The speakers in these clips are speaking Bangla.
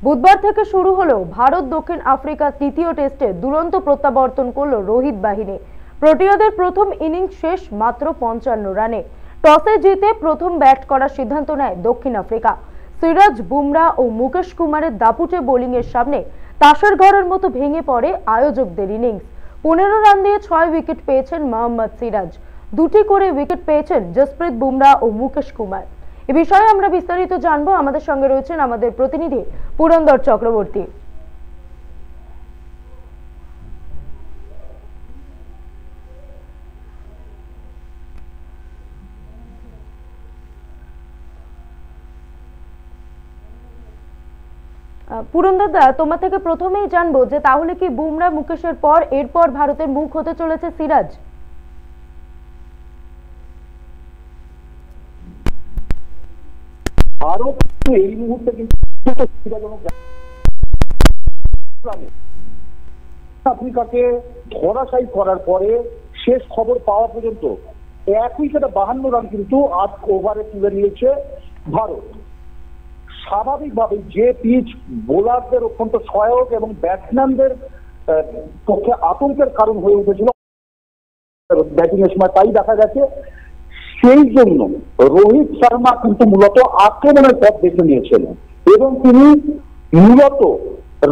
বুধবার থেকে শুরু হলো ভারত দক্ষিণ আফ্রিকা তৃতীয় টেস্টে দুরন্ত প্রত্যাবর্তন করল রোহিত বাহিনী। প্রোটিয়াদের প্রথম ইনিংস শেষ মাত্র 55 রানে। টসে জিতে প্রথম ব্যাট করার সিদ্ধান্ত নেয় দক্ষিণ আফ্রিকা। সিরাজ, বুমরা ও মুকেশ কুমারের দাপুটে বোলিংয়ের সামনে তাসের ঘরের মতো ভেঙে পড়ে আয়োজকদের ইনিংস। 15 রান দিয়ে 6 উইকেট পেয়েছেন মোহাম্মদ সিরাজ, 2টি করে উইকেট পেয়েছেন জসপ্রীত বুমরা ও মুকেশ কুমার। এ বিষয়ে আমরা বিস্তারিত জানবো। আমাদের সঙ্গে রয়েছেন আমাদের প্রতিনিধি পুরন্দর চক্রবর্তী। পুরন্দর দা, তোমার থেকে প্রথমেই জানবো যে তাহলে কি বুমরা মুকেশের পর এরপর ভারতের মুখ হতে চলেছে সিরাজ? ভারত এই মুহূর্তে কিন্তু আফ্রিকাকে ধরাশায়ী করার পরে শেষ খবর পাওয়া পর্যন্ত 1 উইকেটে 52 রান কিন্তু 8 ওভারে তুলে নিয়েছে ভারত। স্বাভাবিকভাবে যে পিচ বোলারদের অত্যন্ত সহায়ক এবং ব্যাটসম্যানদের পক্ষে আতঙ্কের কারণ হয়ে উঠেছিল ব্যাটিং এর সময়, তাই দেখা গেছে। সেই জন্য রোহিত শর্মা কিন্তু মূলত আক্রমণের পথ বেছে নিয়েছেন এবং তিনি মূলত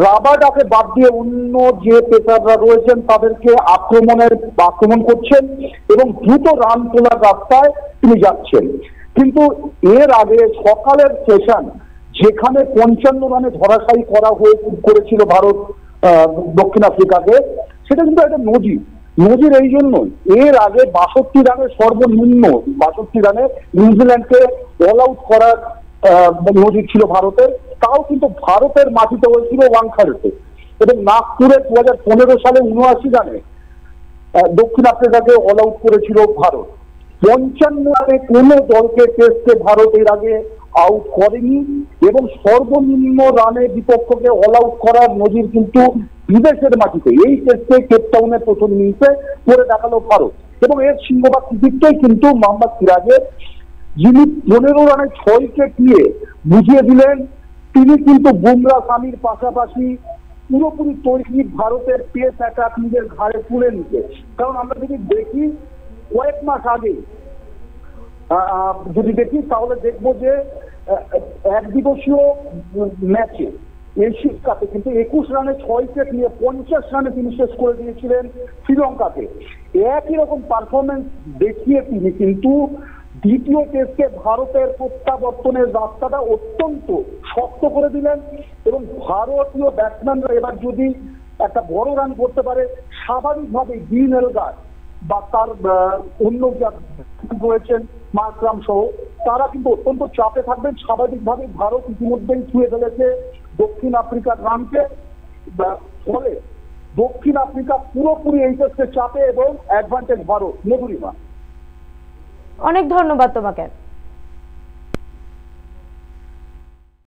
রাবাডাকে বাদ দিয়ে অন্য যে পেসাররা রয়েছেন তাদেরকে আক্রমণ করছেন এবং দ্রুত রান তোলার রাস্তায় তিনি যাচ্ছেন। কিন্তু এর আগে সকালের সেশন যেখানে 55 রানে ধরাশায়ী করেছিল ভারত দক্ষিণ আফ্রিকাকে, সেটা কিন্তু একটা নজির এই জন্যই। এর আগে 62 রানে সর্বনিম্ন 62 রানে নিউজিল্যান্ডকে অল আউট করার নজির ছিল ভারতের, তাও কিন্তু ভারতের মাটিতে হয়েছিল ওয়াংখাড়েতে। এবং নাগপুরে 2015 সালে 79 রানে দক্ষিণ আফ্রিকাকে অল আউট করেছিল ভারত। 55 রানে কোনো দলকে টেস্টে ভারত এর আগে আউট করেনি এবং সর্বনিম্ন রানে বিপক্ষকে অল আউট করার নজির কিন্তু বিদেশের মাটিতে এই টেস্টে কেপটাউনের প্রথম ইনিংসে করে দেখালো ভারত। এবং এর সিংহভাগ কৃতিত্বই কিন্তু মোহাম্মদ সিরাজের, যিনি 15 রানে 6 উইকেট নিয়ে বুঝিয়ে দিলেন তিনি কিন্তু বুমরা সামির পাশাপাশি পুরোপুরি তৈরি ভারতের পেস অ্যাটাক নিজের ঘাড়ে তুলে নিতে। কারণ আমরা যদি দেখি কয়েক মাস আগে তাহলে দেখবো যে এক দিবসীয় ম্যাচে এশিয়া কাপে কিন্তু 21 রানে 6 উইকেট নিয়ে 50 রানে তিনি শেষ করে দিয়েছিলেন শ্রীলঙ্কাকে। একই রকম পারফরমেন্স দেখিয়ে তিনি কিন্তু দ্বিতীয় টেস্টে ভারতের প্রত্যাবর্তনের রাস্তাটা অত্যন্ত শক্ত করে দিলেন। এবং ভারতীয় ব্যাটসম্যানরা এবার যদি একটা বড় রান করতে পারে, স্বাভাবিকভাবে ডিন এলগার বা তার অন্য রয়েছেন মার্করাম সহ, তারা কিন্তু অত্যন্ত চাপে থাকবেন। স্বাভাবিকভাবে ভারত ইতিমধ্যেই ছুঁয়ে ফেলেছে দক্ষিণ আফ্রিকার রানকে, ফলে দক্ষিণ আফ্রিকা পুরোপুরি এই টেস্টে চাপে এবং অ্যাডভান্টেজ ভারত। মধুরিমা, অনেক ধন্যবাদ তোমাকে।